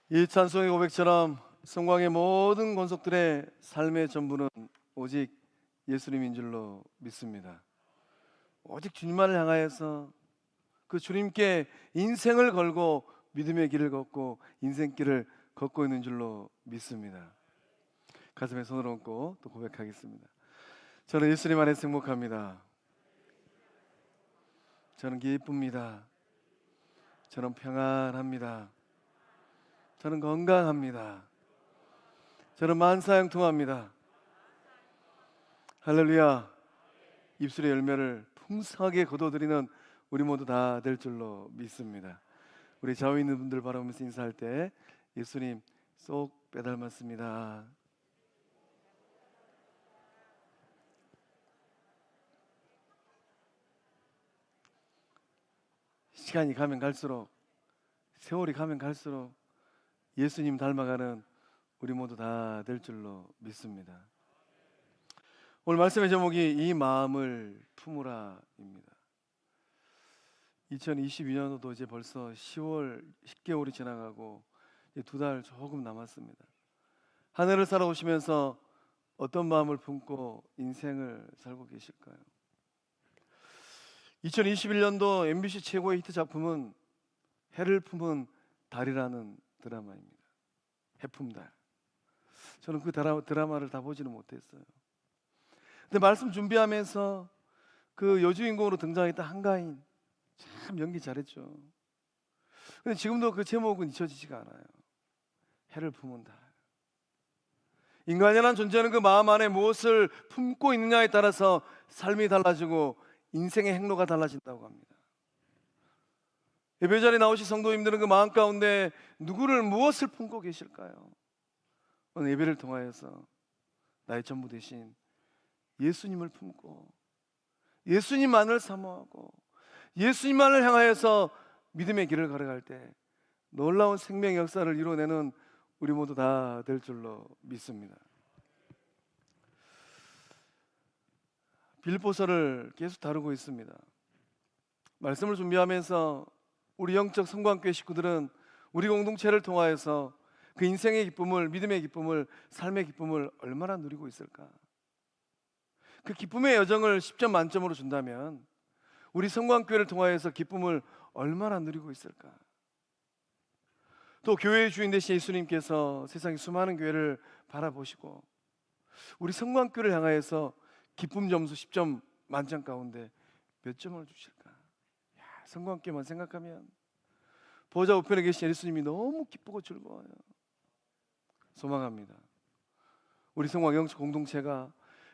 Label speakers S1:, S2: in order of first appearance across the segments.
S1: 이 찬송의 고백처럼 성광의 모든 권속들의 삶의 전부는 오직 예수님인 줄로 믿습니다. 오직 주님만을 향하여서 그 주님께 인생을 걸고 믿음의 길을 걷고 인생길을 걷고 있는 줄로 믿습니다. 가슴에 손을 얹고 또 고백하겠습니다. 저는 예수님 안에서 행복합니다. 저는 기쁩니다. 저는 평안합니다. 저는 건강합니다. 저는 만사형통합니다. 할렐루야. 입술의 열매를 풍성하게 거둬들이는 우리 모두 다 될 줄로 믿습니다. 우리 좌우에 있는 분들 바라보면서 인사할 때 예수님 쏙 빼닮았습니다. 시간이 가면 갈수록, 세월이 가면 갈수록 예수님 닮아가는 우리 모두 다 될 줄로 믿습니다. 오늘 말씀의 제목이 이 마음을 품으라입니다. 2022년도도 이제 벌써 10월 10개월이 지나가고 이제 2달 조금 남았습니다. 한 해를 살아오시면서 어떤 마음을 품고 인생을 살고 계실까요? 2021년도 MBC 최고의 히트 작품은 해를 품은 달이라는 드라마입니다. 해품달. 저는 그 드라마를 다 보지는 못했어요. 근데 말씀 준비하면서 그 여주인공으로 등장했던 한가인 참 연기 잘했죠. 근데 지금도 그 제목은 잊혀지지가 않아요. 해를 품은 달. 인간이라는 존재는 그 마음 안에 무엇을 품고 있느냐에 따라서 삶이 달라지고 인생의 행로가 달라진다고 합니다. 예배 자리에 나오신 성도님들은 그 마음 가운데 누구를 무엇을 품고 계실까요? 오늘 예배를 통하여서 나의 전부 되신 예수님을 품고 예수님만을 사모하고 예수님만을 향하여서 믿음의 길을 걸어갈 때 놀라운 생명의 역사를 이루어내는 우리 모두 다 될 줄로 믿습니다. 빌립보서를 계속 다루고 있습니다. 말씀을 준비하면서 우리 영적 성광교회 식구들은 우리 공동체를 통하여서 그 인생의 기쁨을, 믿음의 기쁨을, 삶의 기쁨을 얼마나 누리고 있을까? 그 기쁨의 여정을 10점 만점으로 준다면 우리 성광교회를 통하여서 기쁨을 얼마나 누리고 있을까? 또 교회의 주인 되신 예수님께서 세상의 수많은 교회를 바라보시고 우리 성광교회를 향하여서 기쁨 점수 10점 만점 가운데 몇 점을 주실까? 성광교회만 생각하면 보좌 우편에 계신 예수님이 너무 기쁘고 즐거워요. 소망합니다. 우리 성광 영적 공동체가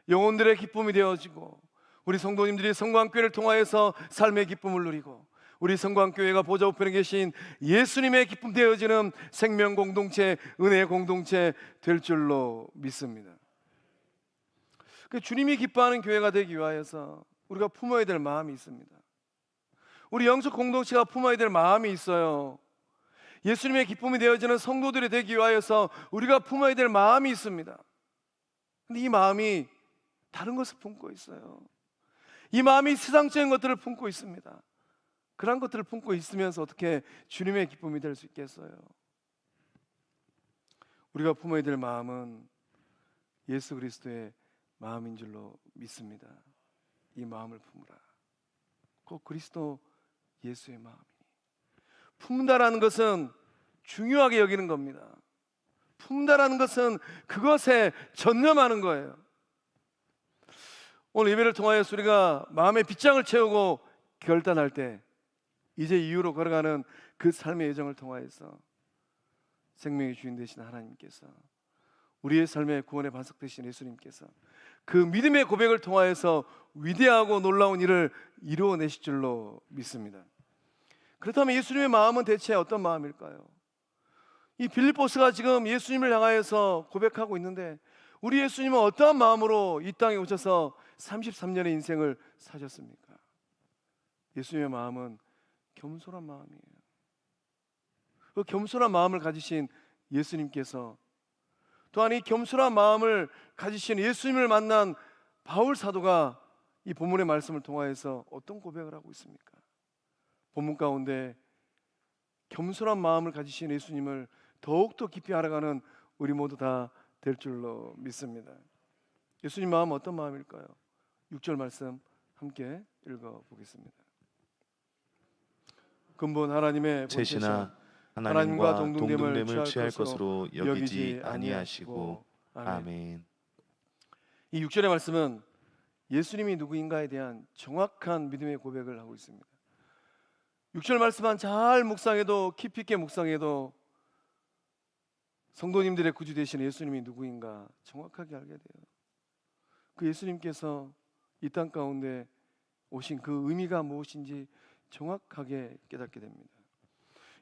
S1: 영혼들의 기쁨이 되어지고 우리 성도님들이 성광교회를 통하여서 삶의 기쁨을 누리고 우리 성광교회가 보좌 우편에 계신 예수님의 기쁨 되어지는 생명 공동체, 은혜 공동체 될 줄로 믿습니다. 주님이 기뻐하는 교회가 되기 위하여서 우리가 품어야 될 마음이 있습니다. 우리 영적 공동체가 품어야 될 마음이 있어요. 예수님의 기쁨이 되어지는 성도들이 되기 위하여서 우리가 품어야 될 마음이 있습니다. 근데 이 마음이 다른 것을 품고 있어요. 이 마음이 세상적인 것들을 품고 있습니다. 그런 것들을 품고 있으면서 어떻게 주님의 기쁨이 될 수 있겠어요? 우리가 품어야 될 마음은 예수 그리스도의 마음인 줄로 믿습니다. 이 마음을 품으라. 꼭 그리스도 예수의 마음이. 품다라는 것은 중요하게 여기는 겁니다. 품다라는 것은 그것에 전념하는 거예요. 오늘 예배를 통하여서 우리가 마음의 빗장을 채우고 결단할 때 이제 이후로 걸어가는 그 삶의 여정을 통하여서 생명의 주인 되신 하나님께서 우리의 삶의 구원의 반석 되신 예수님께서 그 믿음의 고백을 통하여서 위대하고 놀라운 일을 이루어내실 줄로 믿습니다. 그렇다면 예수님의 마음은 대체 어떤 마음일까요? 이 빌립보스가 지금 예수님을 향하여서 고백하고 있는데 우리 예수님은 어떠한 마음으로 이 땅에 오셔서 33년의 인생을 사셨습니까? 예수님의 마음은 겸손한 마음이에요. 그 겸손한 마음을 가지신 예수님께서 또한 이 겸손한 마음을 가지신 예수님을 만난 바울 사도가 이 본문의 말씀을 통하여서 어떤 고백을 하고 있습니까? 본문 가운데 겸손한 마음을 가지신 예수님을 더욱더 깊이 알아가는 우리 모두 다 될 줄로 믿습니다. 예수님 마음 어떤 마음일까요? 6절 말씀 함께 읽어보겠습니다. 근본 하나님의
S2: 제시나
S1: 본체시나
S2: 하나님과 동등됨을 취할 것으로 여기지 아니하시고. 아멘.
S1: 이 6절의 말씀은 예수님이 누구인가에 대한 정확한 믿음의 고백을 하고 있습니다. 6절 말씀만 잘 묵상해도, 깊이 있게 묵상해도 성도님들의 구주 되신 예수님이 누구인가 정확하게 알게 돼요. 그 예수님께서 이 땅 가운데 오신 그 의미가 무엇인지 정확하게 깨닫게 됩니다.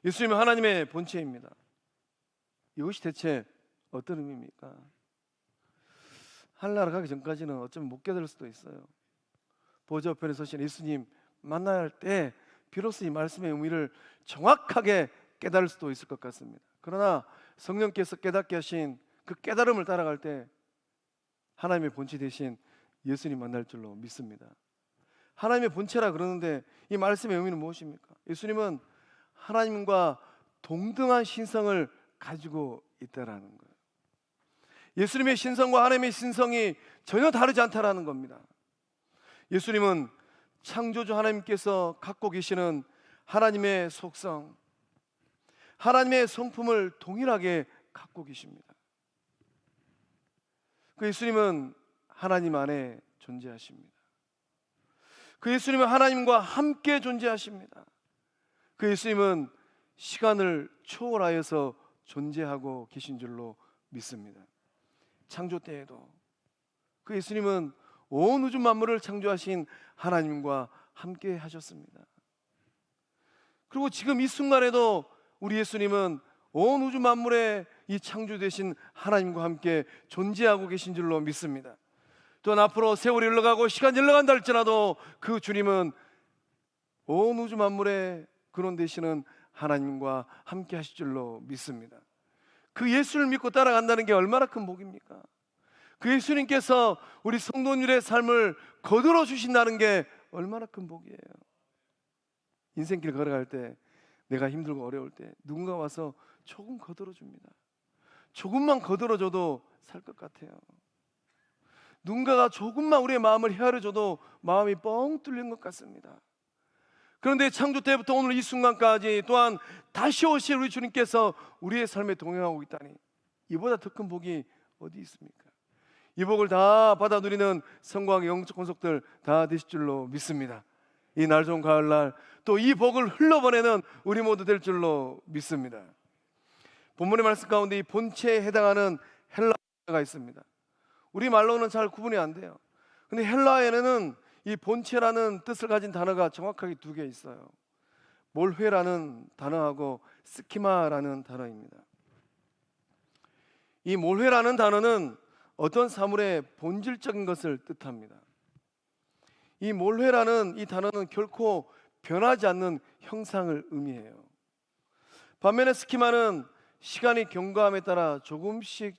S1: 예수님은 하나님의 본체입니다. 이것이 대체 어떤 의미입니까? 하늘나라 가기 전까지는 어쩌면 못 깨달을 수도 있어요. 보좌 우편에 서신 예수님 만나야 할 때 비로소 이 말씀의 의미를 정확하게 깨달을 수도 있을 것 같습니다. 그러나 성령께서 깨닫게 하신 그 깨달음을 따라갈 때 하나님의 본체 대신 예수님 만날 줄로 믿습니다. 하나님의 본체라 그러는데 이 말씀의 의미는 무엇입니까? 예수님은 하나님과 동등한 신성을 가지고 있다라는 거예요. 예수님의 신성과 하나님의 신성이 전혀 다르지 않다라는 겁니다. 예수님은 창조주 하나님께서 갖고 계시는 하나님의 속성, 하나님의 성품을 동일하게 갖고 계십니다. 그 예수님은 하나님 안에 존재하십니다. 그 예수님은 하나님과 함께 존재하십니다. 그 예수님은 시간을 초월하여서 존재하고 계신 줄로 믿습니다. 창조 때에도 그 예수님은 온 우주 만물을 창조하신 하나님과 함께 하셨습니다. 그리고 지금 이 순간에도 우리 예수님은 온 우주 만물의 이 창조되신 하나님과 함께 존재하고 계신 줄로 믿습니다. 또한 앞으로 세월이 흘러가고 시간이 흘러간다 할지라도 그 주님은 온 우주 만물의 근원 되시는 하나님과 함께 하실 줄로 믿습니다. 그 예수를 믿고 따라간다는 게 얼마나 큰 복입니까? 그 예수님께서 우리 성도님들의 삶을 거들어 주신다는 게 얼마나 큰 복이에요. 인생길 걸어갈 때 내가 힘들고 어려울 때 누군가 와서 조금 거들어 줍니다. 조금만 거들어 줘도 살 것 같아요. 누군가가 조금만 우리의 마음을 헤아려 줘도 마음이 뻥 뚫린 것 같습니다. 그런데 창조 때부터 오늘 이 순간까지 또한 다시 오실 우리 주님께서 우리의 삶에 동행하고 있다니 이보다 더 큰 복이 어디 있습니까? 이 복을 다 받아 누리는 성광의 영적 권속들 다 되실 줄로 믿습니다. 이 날 좋은 가을날 또 이 복을 흘러보내는 우리 모두 될 줄로 믿습니다. 본문의 말씀 가운데 이 본체에 해당하는 헬라어가 있습니다. 우리 말로는 잘 구분이 안 돼요. 근데 헬라어에는 이 본체라는 뜻을 가진 단어가 정확하게 두 개 있어요. 몰회라는 단어하고 스키마라는 단어입니다. 이 몰회라는 단어는 어떤 사물의 본질적인 것을 뜻합니다. 이 몰회라는 이 단어는 결코 변하지 않는 형상을 의미해요. 반면에 스키마는 시간이 경과함에 따라 조금씩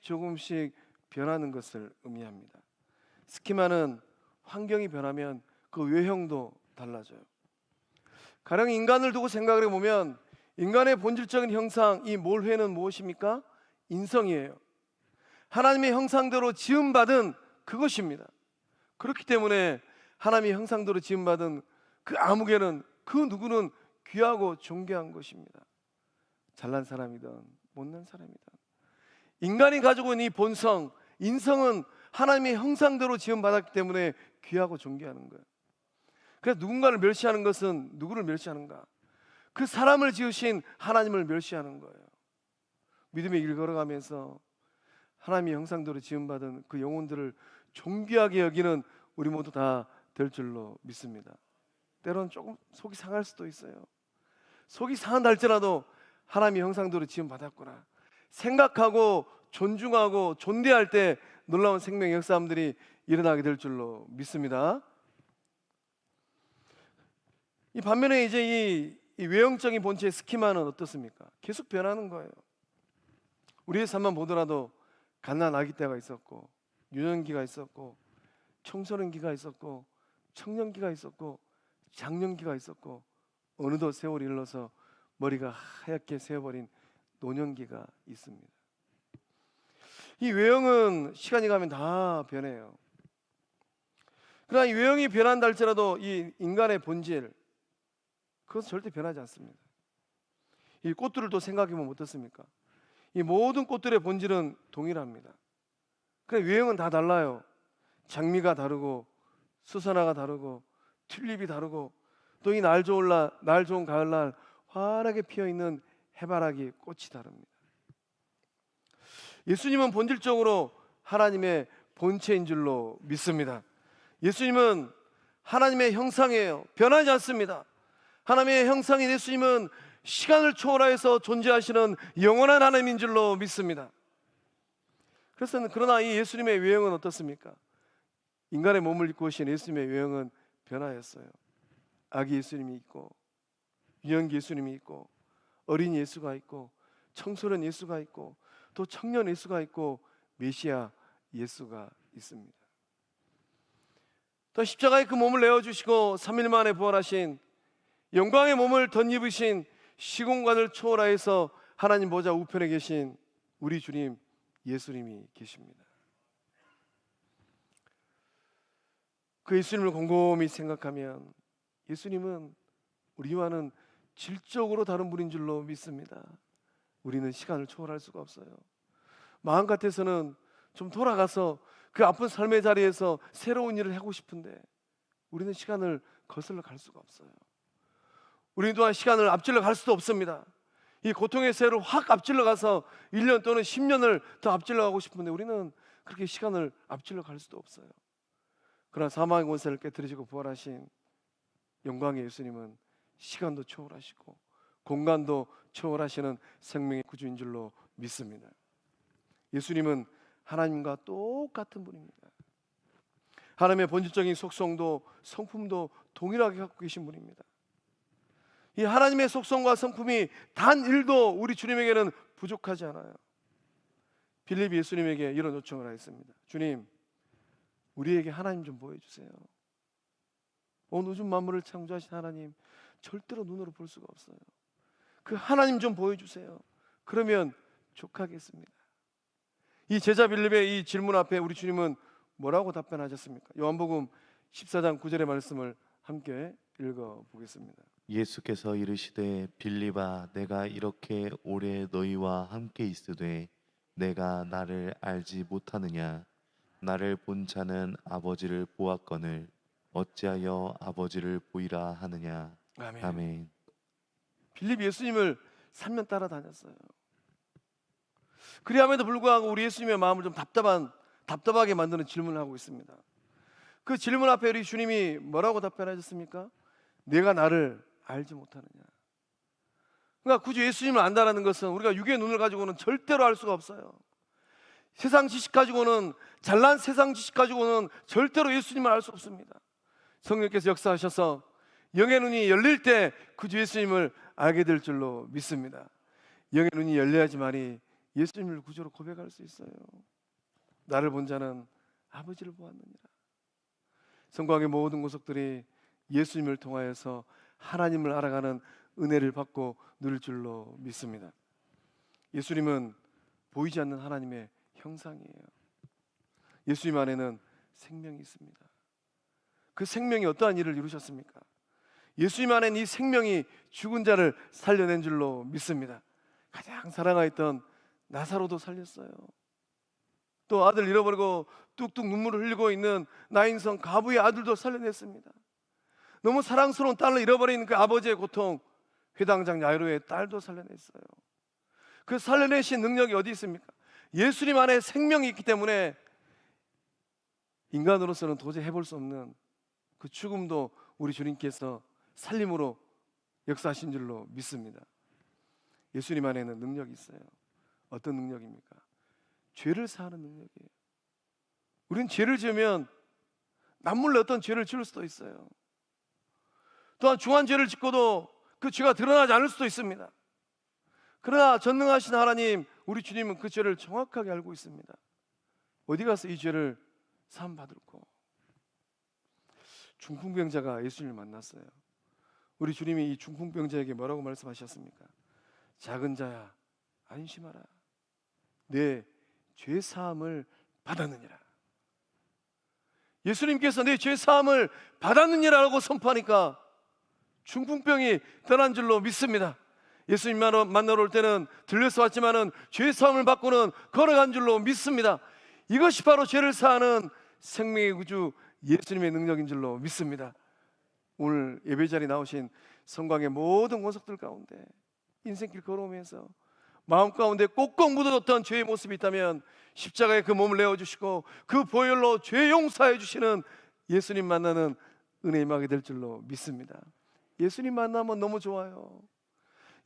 S1: 변하는 것을 의미합니다. 스키마는 환경이 변하면 그 외형도 달라져요. 가령 인간을 두고 생각을 해보면 인간의 본질적인 형상, 이 몰회는 무엇입니까? 인성이에요. 하나님의 형상대로 지음받은 그것입니다. 그렇기 때문에 하나님의 형상대로 지음받은 그 아무개는 그 누구는 귀하고 존귀한 것입니다. 잘난 사람이든 못난 사람이든 인간이 가지고 있는 이 본성, 인성은 하나님의 형상대로 지음받았기 때문에 귀하고 존귀하는 거예요. 그래서 누군가를 멸시하는 것은 누구를 멸시하는가? 그 사람을 지으신 하나님을 멸시하는 거예요. 믿음의 길 걸어가면서 하나님의 형상대로 지음받은 그 영혼들을 존귀하게 여기는 우리 모두 다 될 줄로 믿습니다. 때로는 조금 속이 상할 수도 있어요. 속이 상한다 할지라도 하나님의 형상대로 지음받았구나 생각하고 존중하고 존대할 때 놀라운 생명의 역사들이 일어나게 될 줄로 믿습니다. 이 반면에 이제 이 외형적인 본체의 스키마는 어떻습니까? 계속 변하는 거예요. 우리의 삶만 보더라도 갓난 아기 때가 있었고 유년기가 있었고 청소년기가 있었고 청년기가 있었고 장년기가 있었고 어느덧 세월이 흘러서 머리가 하얗게 새어버린 노년기가 있습니다. 이 외형은 시간이 가면 다 변해요. 그러나 이 외형이 변한다 할지라도 이 인간의 본질, 그것은 절대 변하지 않습니다. 이 꽃들을 또 생각해보면 어떻습니까? 이 모든 꽃들의 본질은 동일합니다. 그래, 외형은 다 달라요. 장미가 다르고 수선화가 다르고 튤립이 다르고 또 이 날 좋은 가을날 환하게 피어있는 해바라기 꽃이 다릅니다. 예수님은 본질적으로 하나님의 본체인 줄로 믿습니다. 예수님은 하나님의 형상이에요. 변하지 않습니다. 하나님의 형상인 예수님은 시간을 초월해서 존재하시는 영원한 하나님인 줄로 믿습니다. 그러나 이 예수님의 외형은 어떻습니까? 인간의 몸을 입고 오신 예수님의 외형은 변화했어요. 아기 예수님이 있고 유년기 예수님이 있고 어린 예수가 있고 청소년 예수가 있고 또 청년 예수가 있고 메시아 예수가 있습니다. 또 십자가에 그 몸을 내어주시고 3일 만에 부활하신 영광의 몸을 덧입으신 시공간을 초월하여서 하나님 보좌 우편에 계신 우리 주님 예수님이 계십니다. 그 예수님을 곰곰이 생각하면 예수님은 우리와는 질적으로 다른 분인 줄로 믿습니다. 우리는 시간을 초월할 수가 없어요. 마음 같아서는 좀 돌아가서 그 아픈 삶의 자리에서 새로운 일을 하고 싶은데 우리는 시간을 거슬러 갈 수가 없어요. 우리 또한 시간을 앞질러 갈 수도 없습니다. 이 고통의 세를 확 앞질러 가서 1년 또는 10년을 더 앞질러 가고 싶은데 우리는 그렇게 시간을 앞질러 갈 수도 없어요. 그러나 사망의 권세를 깨뜨리시고 부활하신 영광의 예수님은 시간도 초월하시고 공간도 초월하시는 생명의 구주인 줄로 믿습니다. 예수님은 하나님과 똑같은 분입니다. 하나님의 본질적인 속성도 성품도 동일하게 갖고 계신 분입니다. 이 하나님의 속성과 성품이 단 1도 우리 주님에게는 부족하지 않아요. 빌립이 예수님에게 이런 요청을 하였습니다. 주님, 우리에게 하나님 좀 보여주세요. 온 우주 만물을 창조하신 하나님 절대로 눈으로 볼 수가 없어요. 그 하나님 좀 보여주세요. 그러면 족하겠습니다. 이 제자 빌립의 이 질문 앞에 우리 주님은 뭐라고 답변하셨습니까? 요한복음 14장 9절의 말씀을 함께 읽어보겠습니다.
S2: 예수께서 이르시되 빌립아 내가 이렇게 오래 너희와 함께 있으되 내가 나를 알지 못하느냐? 나를 본 자는 아버지를 보았거늘 어찌하여 아버지를 보이라 하느냐?
S1: 아멘.
S2: 아멘.
S1: 빌립이 예수님을 3년 따라다녔어요. 그리함에도 불구하고 우리 예수님의 마음을 좀 답답하게 만드는 질문을 하고 있습니다. 그 질문 앞에 우리 주님이 뭐라고 답변하셨습니까? 내가 나를 알지 못하느냐. 그러니까 굳이 예수님을 안다라는 것은 우리가 육의 눈을 가지고는 절대로 알 수가 없어요. 세상 지식 가지고는, 잘난 세상 지식 가지고는 절대로 예수님을 알 수 없습니다. 성령께서 역사하셔서 영의 눈이 열릴 때 구주 예수님을 알게 될 줄로 믿습니다. 영의 눈이 열려야지만이 예수님을 구주로 고백할 수 있어요. 나를 본 자는 아버지를 보았느니라. 성경의 모든 구석들이 예수님을 통하여서 하나님을 알아가는 은혜를 받고 누릴 줄로 믿습니다. 예수님은 보이지 않는 하나님의 형상이에요. 예수님 안에는 생명이 있습니다. 그 생명이 어떠한 일을 이루셨습니까? 예수님 안에는 이 생명이 죽은 자를 살려낸 줄로 믿습니다. 가장 사랑하였던 나사로도 살렸어요. 또 아들 잃어버리고 뚝뚝 눈물을 흘리고 있는 나인성 가부의 아들도 살려냈습니다. 너무 사랑스러운 딸을 잃어버린 그 아버지의 고통, 회당장 야이로의 딸도 살려냈어요. 그 살려내신 능력이 어디 있습니까? 예수님 안에 생명이 있기 때문에 인간으로서는 도저히 해볼 수 없는 그 죽음도 우리 주님께서 살림으로 역사하신 줄로 믿습니다. 예수님 안에는 능력이 있어요. 어떤 능력입니까? 죄를 사하는 능력이에요. 우리는 죄를 지으면 남몰래 어떤 죄를 지을 수도 있어요. 또한 중한 죄를 짓고도 그 죄가 드러나지 않을 수도 있습니다. 그러나 전능하신 하나님, 우리 주님은 그 죄를 정확하게 알고 있습니다. 어디 가서 이 죄를 사함 받을꼬. 중풍병자가 예수님을 만났어요. 우리 주님이 이 중풍병자에게 뭐라고 말씀하셨습니까? 작은 자야 안심하라. 내 죄 사함을 받았느니라. 예수님께서 내 죄 사함을 받았느니라고 선포하니까 중풍병이 떠난 줄로 믿습니다. 예수님 만나러 올 때는 들려서 왔지만은 죄 사함을 받고는 걸어간 줄로 믿습니다. 이것이 바로 죄를 사하는 생명의 구주 예수님의 능력인 줄로 믿습니다. 오늘 예배 자리에 나오신 성광의 모든 권속들 가운데 인생길 걸어오면서 마음 가운데 꼭꼭 묻어뒀던 죄의 모습이 있다면 십자가에 그 몸을 내어주시고 그 보혈로 죄 용서해 주시는 예수님 만나는 은혜 임하게 될 줄로 믿습니다. 예수님 만나면 너무 좋아요.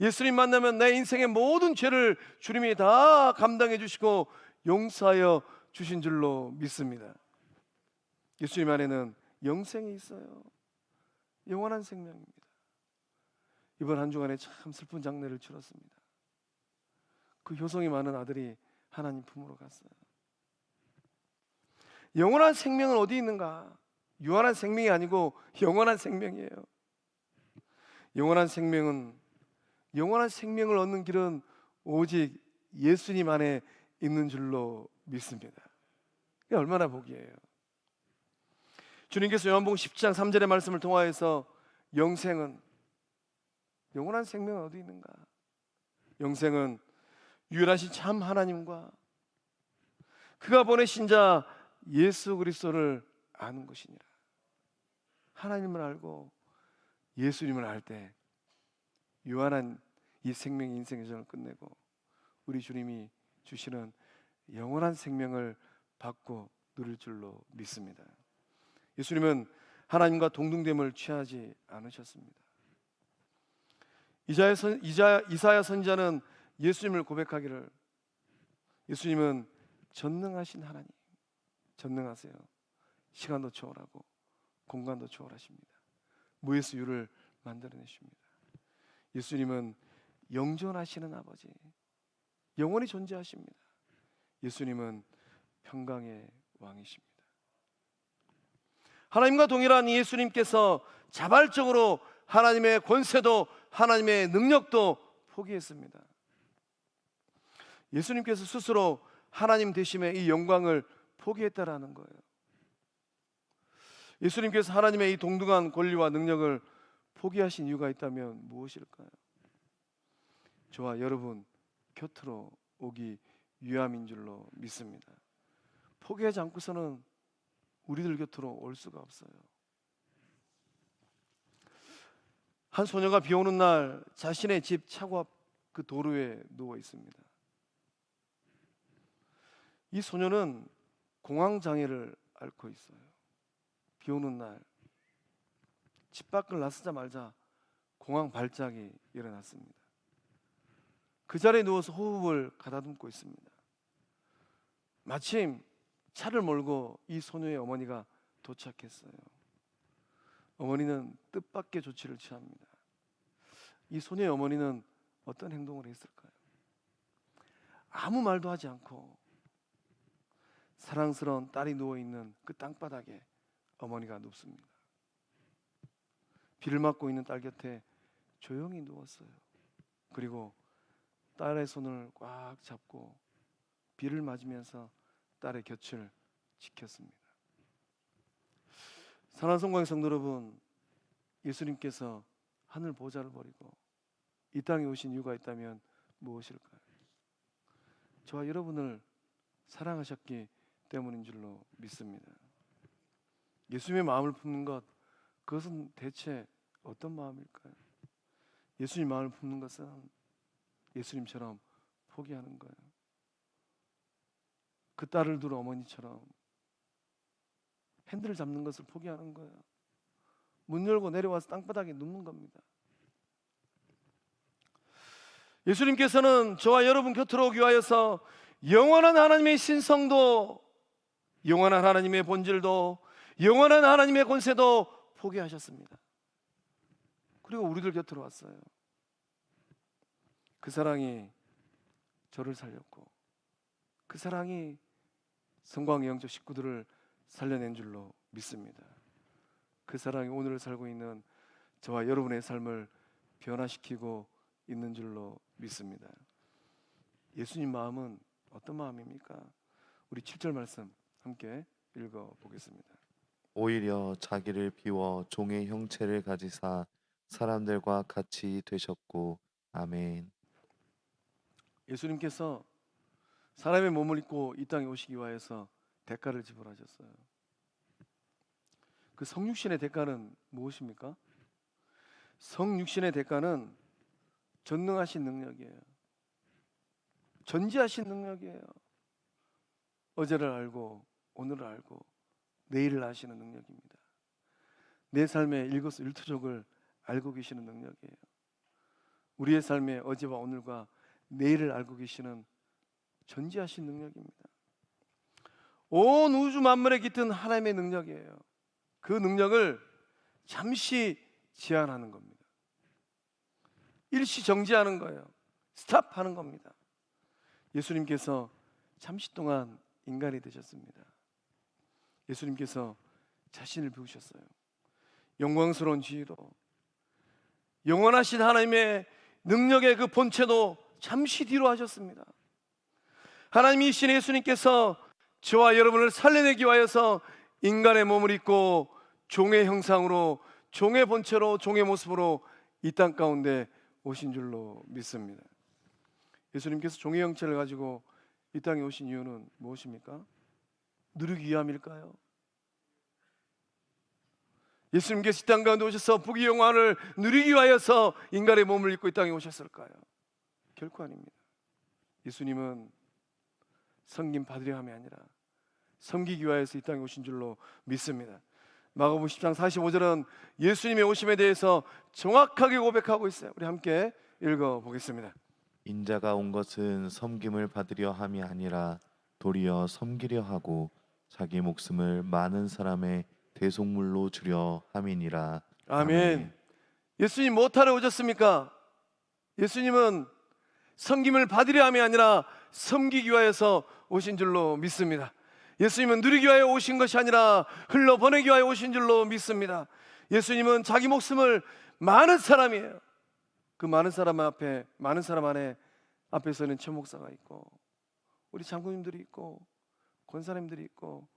S1: 예수님 만나면 내 인생의 모든 죄를 주님이 다 감당해 주시고 용서하여 주신 줄로 믿습니다. 예수님 안에는 영생이 있어요. 영원한 생명입니다. 이번 한 주간에 참 슬픈 장례를 치렀습니다. 그 효성이 많은 아들이 하나님 품으로 갔어요. 영원한 생명은 어디 있는가? 유한한 생명이 아니고 영원한 생명이에요. 영원한 생명을 얻는 길은 오직 예수님 안에 있는 줄로 믿습니다. 이게 얼마나 복이에요. 주님께서 요한복음 10장 3절의 말씀을 통하여서 영원한 생명은 어디 있는가? 영생은 유일하신 참 하나님과 그가 보내신 자 예수 그리스도를 아는 것이니라. 하나님을 알고 예수님을 알 때 유한한 이 생명의 인생의 여정을 끝내고 우리 주님이 주시는 영원한 생명을 받고 누릴 줄로 믿습니다. 예수님은 하나님과 동등됨을 취하지 않으셨습니다. 이사야 선지자는 예수님을 고백하기를 예수님은 전능하신 하나님, 전능하세요. 시간도 초월하고 공간도 초월하십니다. 무에서 유를 만들어내십니다. 예수님은 영존하시는 아버지, 영원히 존재하십니다. 예수님은 평강의 왕이십니다. 하나님과 동일한 예수님께서 자발적으로 하나님의 권세도 하나님의 능력도 포기했습니다. 예수님께서 스스로 하나님 되심의 이 영광을 포기했다라는 거예요. 예수님께서 하나님의 이 동등한 권리와 능력을 포기하신 이유가 있다면 무엇일까요? 저와 여러분 곁으로 오기 위함인 줄로 믿습니다. 포기하지 않고서는 우리들 곁으로 올 수가 없어요. 한 소녀가 비 오는 날 자신의 집 차고 앞 그 도로에 누워 있습니다. 이 소녀는 공황 장애를 앓고 있어요. 비 오는 날 집 밖을 나서자마자 공황 발작이 일어났습니다. 그 자리에 누워서 호흡을 가다듬고 있습니다. 마침 차를 몰고 이 소녀의 어머니가 도착했어요. 어머니는 뜻밖의 조치를 취합니다. 이 소녀의 어머니는 어떤 행동을 했을까요? 아무 말도 하지 않고 사랑스러운 딸이 누워있는 그 땅바닥에 어머니가 눕습니다. 비를 맞고 있는 딸 곁에 조용히 누웠어요. 그리고 딸의 손을 꽉 잡고 비를 맞으면서 딸의 곁을 지켰습니다. 사랑하는 성광의 성도 여러분, 예수님께서 하늘 보좌를 버리고 이 땅에 오신 이유가 있다면 무엇일까요? 저와 여러분을 사랑하셨기 때문인 줄로 믿습니다. 예수님의 마음을 품는 것, 그것은 대체 어떤 마음일까요? 예수님 마음을 품는 것은 예수님처럼 포기하는 거예요. 그 딸을 두른 어머니처럼 핸들을 잡는 것을 포기하는 거예요. 문 열고 내려와서 땅바닥에 눕는 겁니다. 예수님께서는 저와 여러분 곁으로 오기 위하여서 영원한 하나님의 신성도, 영원한 하나님의 본질도, 영원한 하나님의 권세도 포기하셨습니다. 그리고 우리들 곁으로 왔어요. 그 사랑이 저를 살렸고 그 사랑이 성광의 영적 식구들을 살려낸 줄로 믿습니다. 그 사랑이 오늘 살고 있는 저와 여러분의 삶을 변화시키고 있는 줄로 믿습니다. 예수님 마음은 어떤 마음입니까? 우리 7절 말씀 함께 읽어 보겠습니다.
S2: 오히려 자기를 비워 종의 형체를 가지사 사람들과 같이 되셨고. 아멘.
S1: 예수님께서 사람의 몸을 입고 이 땅에 오시기 위하여서 대가를 지불하셨어요. 그 성육신의 대가는 무엇입니까? 성육신의 대가는 전능하신 능력이에요. 전지하신 능력이에요. 어제를 알고 오늘을 알고 내일을 아시는 능력입니다. 내 삶의 일거수일투족을 알고 계시는 능력이에요. 우리의 삶의 어제와 오늘과 내일을 알고 계시는 전지하신 능력입니다. 온 우주 만물에 깃든 하나님의 능력이에요. 그 능력을 잠시 제한하는 겁니다. 일시 정지하는 거예요. 스탑하는 겁니다. 예수님께서 잠시 동안 인간이 되셨습니다. 예수님께서 자신을 비우셨어요. 영광스러운 지위도, 영원하신 하나님의 능력의 그 본체도 잠시 뒤로 하셨습니다. 하나님이신 예수님께서 저와 여러분을 살려내기 위하여서 인간의 몸을 입고 종의 형상으로, 종의 본체로, 종의 모습으로 이 땅 가운데 오신 줄로 믿습니다. 예수님께서 종의 형체를 가지고 이 땅에 오신 이유는 무엇입니까? 누리기 위함일까요? 예수님께서 이 땅 가운데 오셔서 부귀 영화를 누리기 위하여서 인간의 몸을 입고 이 땅에 오셨을까요? 결코 아닙니다. 예수님은 섬김 받으려 함이 아니라 섬기기 위하여서 이 땅에 오신 줄로 믿습니다. 마가복음 10장 45절은 예수님의 오심에 대해서 정확하게 고백하고 있어요. 우리 함께 읽어보겠습니다.
S2: 인자가 온 것은 섬김을 받으려 함이 아니라 도리어 섬기려 하고 자기 목숨을 많은 사람의 대속물로 주려 함이니라.
S1: 아멘. 예수님 무엇하러 오셨습니까? 예수님은 섬김을 받으려 함이 아니라 섬기기 위하여서 오신 줄로 믿습니다. 예수님은 누리기 위하여 오신 것이 아니라 흘러보내기 위하여 오신 줄로 믿습니다. 예수님은 자기 목숨을 많은 사람이에요. 그 많은 사람 앞에, 많은 사람 앞에서는 천목사가 있고, 우리 장로님들이 있고, 권사님들이 있고,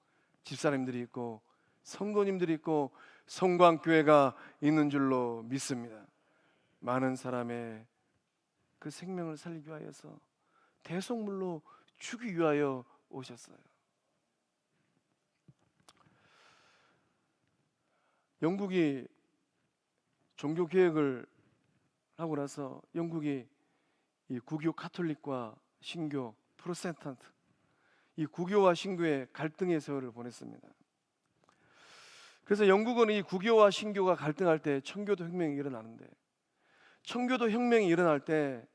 S1: 집사님들이 있고, 성도님들이 있고, 성광교회가 있는 줄로 믿습니다. 많은 사람의 그 생명을 살리기 위하여서 대속물로 주기 위하여 오셨어요. 영국이 종교 개혁을 하고 나서 영국이 이 구교 카톨릭과 신교 프로테스탄트, 이 구교와 신교의 갈등의 세월을 보냈습니다. 그래서 영국은 이 구교와 신교가 갈등할 때 청교도 혁명이 일어나는데, 청교도 혁명이 일어날 때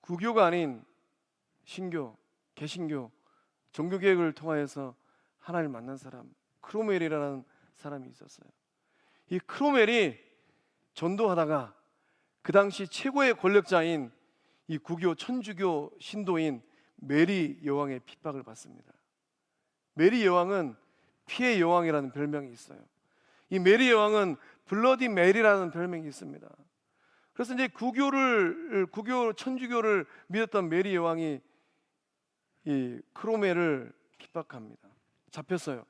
S1: 구교가 아닌 신교, 개신교, 종교 개혁을 통하여서 하나님을 만난 사람, 크로멜이라는 사람이 있었어요. 이 크로멜이 전도하다가 그 당시 최고의 권력자인 이 구교 천주교 신도인 메리 여왕의 핍박을 받습니다. 메리 여왕은 피해 여왕이라는 별명이 있어요. 이 메리 여왕은 블러디 메리라는 별명이 있습니다. 그래서 이제 구교 천주교를 믿었던 메리 여왕이 이 크로멜을 핍박합니다. 잡혔어요.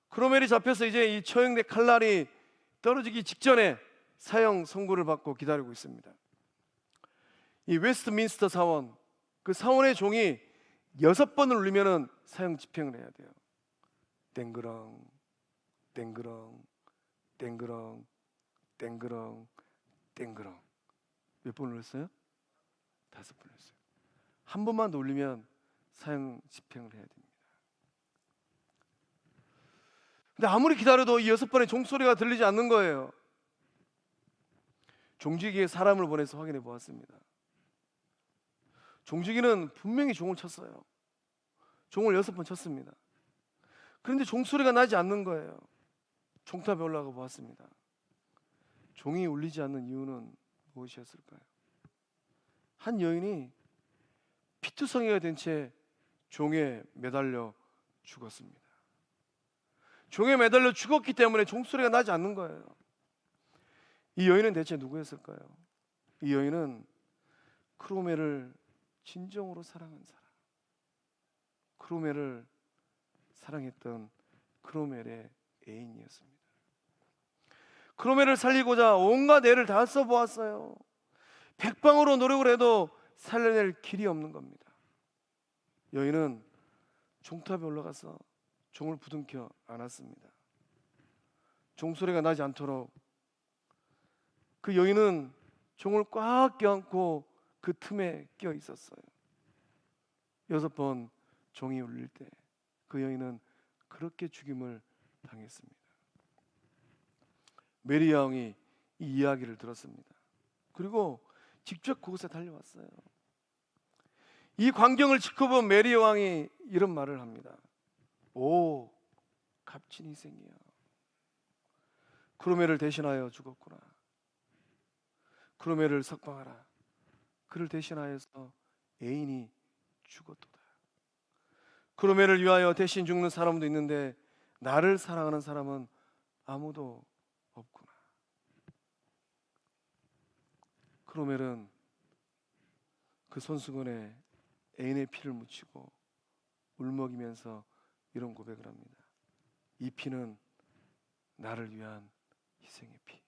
S1: 크로멜이 잡혀서 이제 이 처형된 칼날이 떨어지기 직전에 사형 선고를 받고 기다리고 있습니다. 이 웨스트민스터 사원, 그 사원의 종이 6번을 울리면은 사형 집행을 해야 돼요. 땡그렁, 땡그렁, 땡그렁, 땡그렁, 땡그렁. 몇 번 울렸어요? 5번 울렸어요. 한 번만 더 울리면 사형 집행을 해야 됩니다. 근데 아무리 기다려도 이 6번의 종소리가 들리지 않는 거예요. 종지기에 사람을 보내서 확인해 보았습니다. 종지기는 분명히 종을 쳤어요. 종을 6번 쳤습니다. 그런데 종소리가 나지 않는 거예요. 종탑에 올라가 보았습니다. 종이 울리지 않는 이유는 무엇이었을까요? 한 여인이 피투성이가 된 채 종에 매달려 죽었습니다. 종에 매달려 죽었기 때문에 종소리가 나지 않는 거예요. 이 여인은 대체 누구였을까요? 이 여인은 크로메를 진정으로 사랑한 사람, 크로멜을 사랑했던 크로멜의 애인이었습니다. 크로멜을 살리고자 온갖 애를 다 써보았어요. 백방으로 노력을 해도 살려낼 길이 없는 겁니다. 여인은 종탑에 올라가서 종을 부둥켜 안았습니다. 종소리가 나지 않도록 그 여인은 종을 꽉 껴안고 그 틈에 끼어 있었어요. 6번 종이 울릴 때 그 여인은 그렇게 죽임을 당했습니다. 메리 여왕이 이 이야기를 들었습니다. 그리고 직접 그곳에 달려왔어요. 이 광경을 지켜본 메리 여왕이 이런 말을 합니다. 오, 값진 희생이야. 크로멜을 대신하여 죽었구나. 크로멜을 석방하라. 그를 대신하여서 애인이 죽었도다. 크로멜을 위하여 대신 죽는 사람도 있는데 나를 사랑하는 사람은 아무도 없구나. 크로멜은 그 손수건에 애인의 피를 묻히고 울먹이면서 이런 고백을 합니다. 이 피는 나를 위한 희생의 피.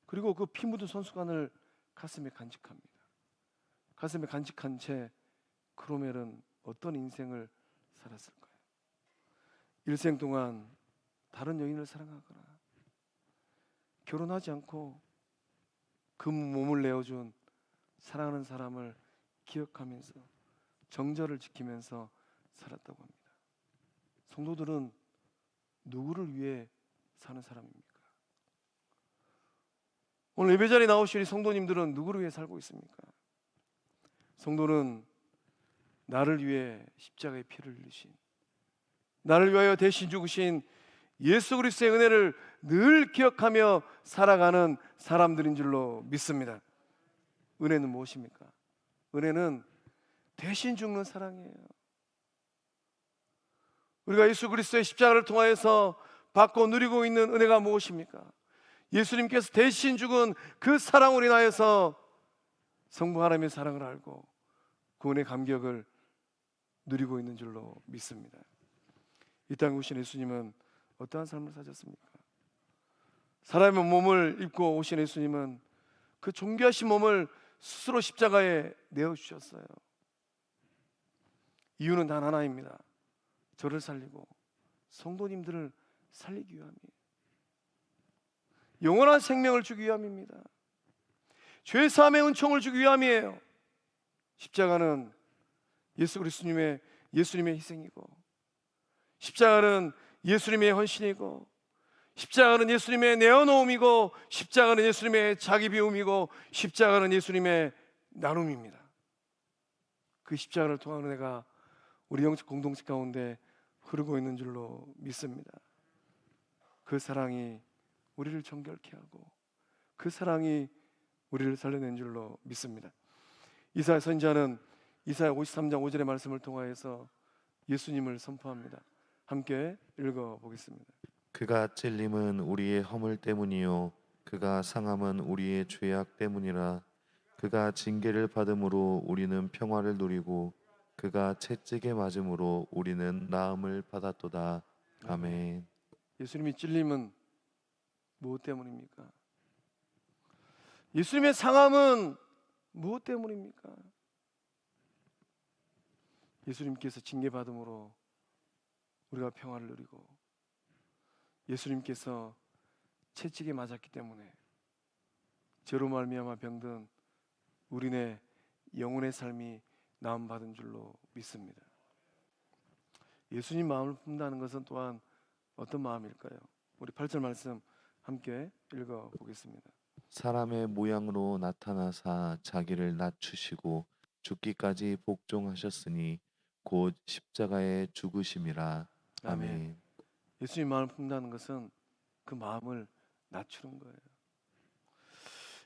S1: 그리고 그 피 묻은 손수건을 가슴에 간직합니다. 가슴에 간직한 채 크로멜은 어떤 인생을 살았을까요? 일생 동안 다른 여인을 사랑하거나 결혼하지 않고 그 몸을 내어준 사랑하는 사람을 기억하면서 정절을 지키면서 살았다고 합니다. 성도들은 누구를 위해 사는 사람입니까? 오늘 예배자리에 나오신 우리 성도님들은 누구를 위해 살고 있습니까? 성도는 나를 위해 십자가의 피를 흘리신, 나를 위하여 대신 죽으신 예수 그리스도의 은혜를 늘 기억하며 살아가는 사람들인 줄로 믿습니다. 은혜는 무엇입니까? 은혜는 대신 죽는 사랑이에요. 우리가 예수 그리스도의 십자가를 통하여서 받고 누리고 있는 은혜가 무엇입니까? 예수님께서 대신 죽은 그 사랑으로 인하여서 성부 하나님의 사랑을 알고 그 은혜 감격을 누리고 있는 줄로 믿습니다. 이 땅에 오신 예수님은 어떠한 삶을 사셨습니까? 사람의 몸을 입고 오신 예수님은 그 존귀하신 몸을 스스로 십자가에 내어주셨어요. 이유는 단 하나입니다. 저를 살리고 성도님들을 살리기 위함이에요. 영원한 생명을 주기 위함입니다. 죄 사함의 은총을 주기 위함이에요. 십자가는 예수님의 희생이고, 십자가는 예수님의 헌신이고, 십자가는 예수님의 내어놓음이고, 십자가는 예수님의 자기 비움이고, 십자가는 예수님의 나눔입니다. 그 십자가를 통한 은혜가 우리 영적 공동체 가운데 흐르고 있는 줄로 믿습니다. 그 사랑이 우리를 정결케 하고 그 사랑이 우리를 살려낸 줄로 믿습니다. 이사야 선지자는 이사야 53장 5절의 말씀을 통하여서 예수님을 선포합니다. 함께 읽어보겠습니다.
S2: 그가 찔림은 우리의 허물 때문이요 그가 상함은 우리의 죄악 때문이라. 그가 징계를 받음으로 우리는 평화를 누리고 그가 채찍에 맞음으로 우리는 나음을 받았도다. 아멘.
S1: 예수님이 찔림은 무엇 때문입니까? 예수님의 상함은 무엇 때문입니까? 예수님께서 징계받음으로 우리가 평화를 누리고, 예수님께서 채찍에 맞았기 때문에 죄로 말미암아 병든 우리네 영혼의 삶이 나음받은 줄로 믿습니다. 예수님 마음을 품는다는 것은 또한 어떤 마음일까요? 우리 8절 말씀 함께 읽어보겠습니다.
S2: 사람의 모양으로 나타나사 자기를 낮추시고 죽기까지 복종하셨으니 곧 십자가에 죽으심이라.
S1: 아멘.
S2: 아멘.
S1: 예수님 마음을 품는다는 것은 그 마음을 낮추는 거예요.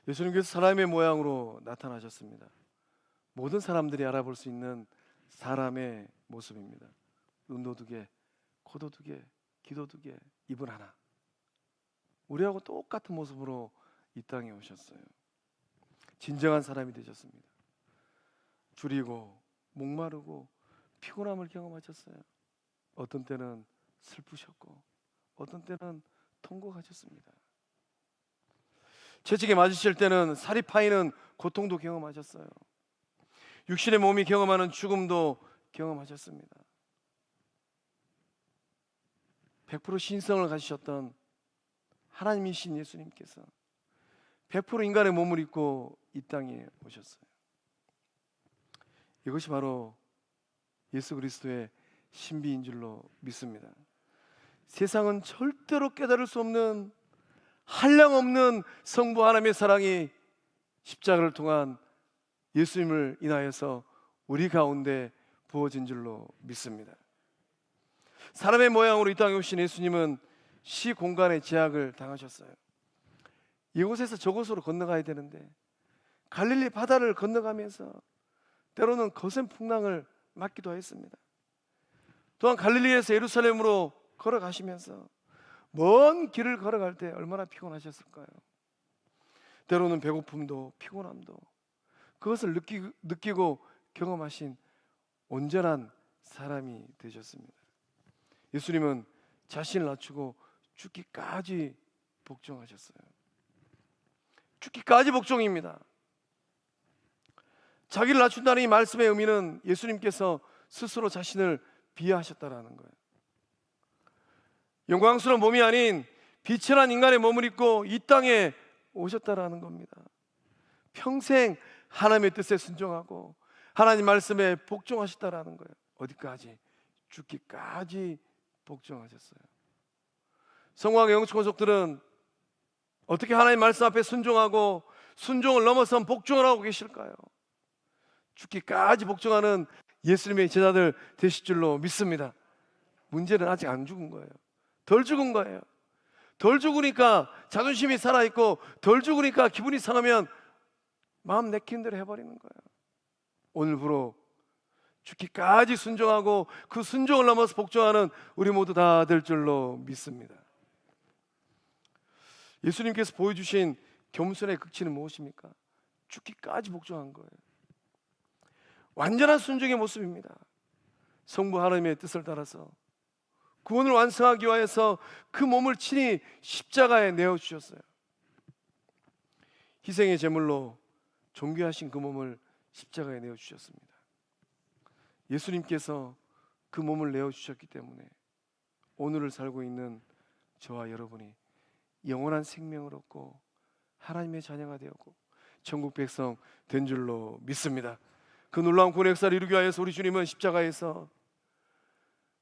S1: 예수님께서 사람의 모양으로 나타나셨습니다. 모든 사람들이 알아볼 수 있는 사람의 모습입니다. 눈도 2개, 코도 2개, 귀도 2개, 입은 하나. 우리하고 똑같은 모습으로 이 땅에 오셨어요. 진정한 사람이 되셨습니다. 줄이고 목마르고 피곤함을 경험하셨어요. 어떤 때는 슬프셨고 어떤 때는 통곡하셨습니다. 채찍에 맞으실 때는 살이 파이는 고통도 경험하셨어요. 육신의 몸이 경험하는 죽음도 경험하셨습니다. 100% 신성을 가지셨던 하나님이신 예수님께서 100% 인간의 몸을 입고 이 땅에 오셨어요. 이것이 바로 예수 그리스도의 신비인 줄로 믿습니다. 세상은 절대로 깨달을 수 없는 한량없는 성부 하나님의 사랑이 십자가를 통한 예수님을 인하여서 우리 가운데 부어진 줄로 믿습니다. 사람의 모양으로 이 땅에 오신 예수님은 시 공간의 제약을 당하셨어요. 이곳에서 저곳으로 건너가야 되는데 갈릴리 바다를 건너가면서 때로는 거센 풍랑을 맞기도 했습니다. 또한 갈릴리에서 예루살렘으로 걸어가시면서 먼 길을 걸어갈 때 얼마나 피곤하셨을까요? 때로는 배고픔도 피곤함도 그것을 느끼고 경험하신 온전한 사람이 되셨습니다. 예수님은 자신을 낮추고 죽기까지 복종하셨어요. 죽기까지 복종입니다. 자기를 낮춘다는 이 말씀의 의미는 예수님께서 스스로 자신을 비하하셨다라는 거예요. 영광스러운 몸이 아닌 비천한 인간의 몸을 입고 이 땅에 오셨다라는 겁니다. 평생 하나님의 뜻에 순종하고 하나님 말씀에 복종하셨다라는 거예요. 어디까지? 죽기까지 복종하셨어요. 성공하게 영축원족들은 어떻게 하나님 말씀 앞에 순종하고 순종을 넘어선 복종을 하고 계실까요? 죽기까지 복종하는 예수님의 제자들 되실 줄로 믿습니다. 문제는 아직 안 죽은 거예요. 덜 죽은 거예요. 덜 죽으니까 자존심이 살아있고 덜 죽으니까 기분이 상하면 마음 내키는 대로 해버리는 거예요. 오늘부로 죽기까지 순종하고 그 순종을 넘어서 복종하는 우리 모두 다 될 줄로 믿습니다. 예수님께서 보여주신 겸손의 극치는 무엇입니까? 죽기까지 복종한 거예요. 완전한 순종의 모습입니다. 성부 하나님의 뜻을 따라서 구원을 완성하기 위해서 그 몸을 친히 십자가에 내어주셨어요. 희생의 제물로 존귀하신 그 몸을 십자가에 내어주셨습니다. 예수님께서 그 몸을 내어주셨기 때문에 오늘을 살고 있는 저와 여러분이 영원한 생명을 얻고 하나님의 자녀가 되었고 천국 백성 된 줄로 믿습니다. 그 놀라운 구원의 역사를 이루기 위해서 우리 주님은 십자가에서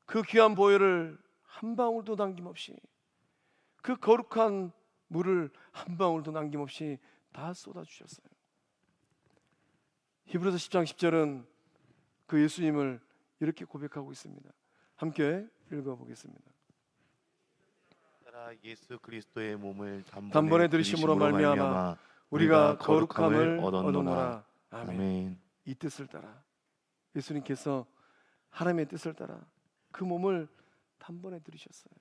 S1: 그 귀한 보혈을 한 방울도 남김없이 그 거룩한 물을 한 방울도 남김없이 다 쏟아주셨어요. 히브리서 10장 10절은 그 예수님을 이렇게 고백하고 있습니다. 함께 읽어보겠습니다.
S2: 예수 그리스도의 몸을
S1: 단번에 들이심으로 말미암아 우리가 거룩함을 얻었노라. 아멘. 이 뜻을 따라 예수님께서 하나님의 뜻을 따라 그 몸을 단번에 들이셨어요.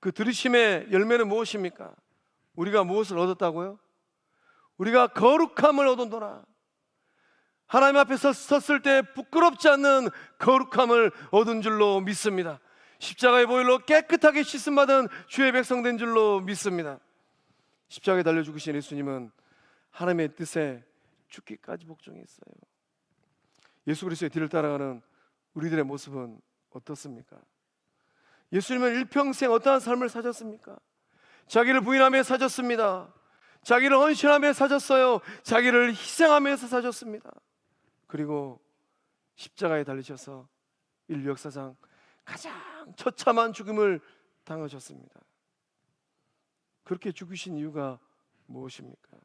S1: 그 들이심의 열매는 무엇입니까? 우리가 무엇을 얻었다고요? 우리가 거룩함을 얻었노라. 하나님 앞에 섰을 때 부끄럽지 않는 거룩함을 얻은 줄로 믿습니다. 십자가의 보혈로 깨끗하게 씻음받은 주의 백성 된 줄로 믿습니다. 십자가에 달려 죽으신 예수님은 하나님의 뜻에 죽기까지 복종했어요. 예수 그리스도의 뒤를 따라가는 우리들의 모습은 어떻습니까? 예수님은 일평생 어떠한 삶을 사셨습니까? 자기를 부인하며 사셨습니다. 자기를 헌신하며 사셨어요. 자기를 희생하면서 사셨습니다. 그리고 십자가에 달리셔서 인류 역사상 가장 처참한 죽음을 당하셨습니다. 그렇게 죽으신 이유가 무엇입니까?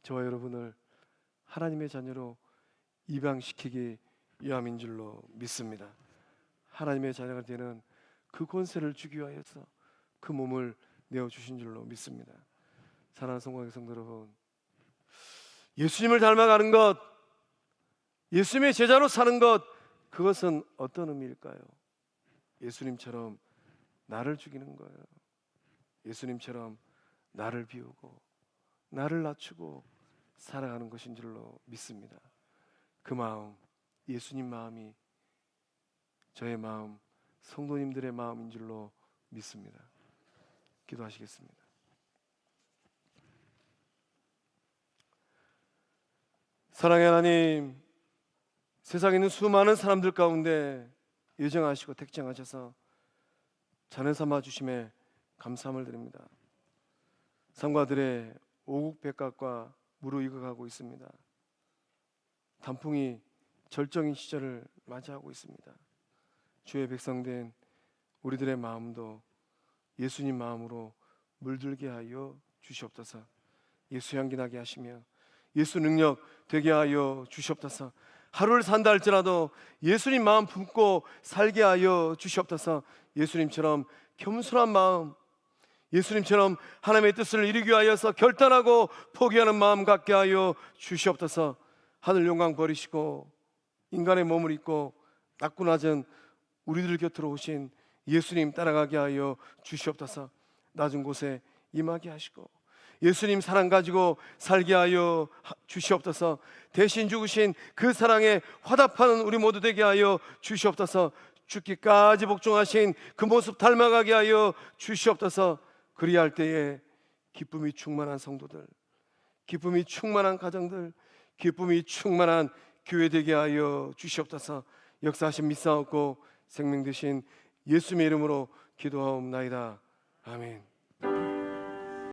S1: 저와 여러분을 하나님의 자녀로 입양시키기 위함인 줄로 믿습니다. 하나님의 자녀가 되는 그 권세를 주기 위하여서 그 몸을 내어주신 줄로 믿습니다. 사랑하는 성공의 성도 여러분, 예수님을 닮아가는 것, 예수님의 제자로 사는 것, 그것은 어떤 의미일까요? 예수님처럼 나를 죽이는 거예요. 예수님처럼 나를 비우고 나를 낮추고 살아가는 것인 줄로 믿습니다. 그 마음, 예수님 마음이 저의 마음, 성도님들의 마음인 줄로 믿습니다. 기도하시겠습니다. 사랑의 하나님, 세상에 있는 수많은 사람들 가운데 예정하시고 택정하셔서 자녀 삼아 주심에 감사함을 드립니다. 상과들의 오국백각과 무르익어가고 있습니다. 단풍이 절정인 시절을 맞이하고 있습니다. 주의 백성된 우리들의 마음도 예수님 마음으로 물들게 하여 주시옵소서. 예수 향기 나게 하시며 예수 능력 되게 하여 주시옵소서. 하루를 산다 할지라도 예수님 마음 품고 살게 하여 주시옵소서. 예수님처럼 겸손한 마음, 예수님처럼 하나님의 뜻을 이루기 위하여서 결단하고 포기하는 마음 갖게 하여 주시옵소서. 하늘 영광 버리시고 인간의 몸을 입고 낮고 낮은 우리들 곁으로 오신 예수님 따라가게 하여 주시옵소서. 낮은 곳에 임하게 하시고 예수님 사랑 가지고 살게 하여 주시옵소서. 대신 죽으신 그 사랑에 화답하는 우리 모두 되게 하여 주시옵소서. 죽기까지 복종하신 그 모습 닮아가게 하여 주시옵소서. 그리할 때에 기쁨이 충만한 성도들, 기쁨이 충만한 가정들, 기쁨이 충만한 교회 되게 하여 주시옵소서. 역사하신 믿사옵고 생명 되신 예수님의 이름으로 기도하옵나이다. 아멘.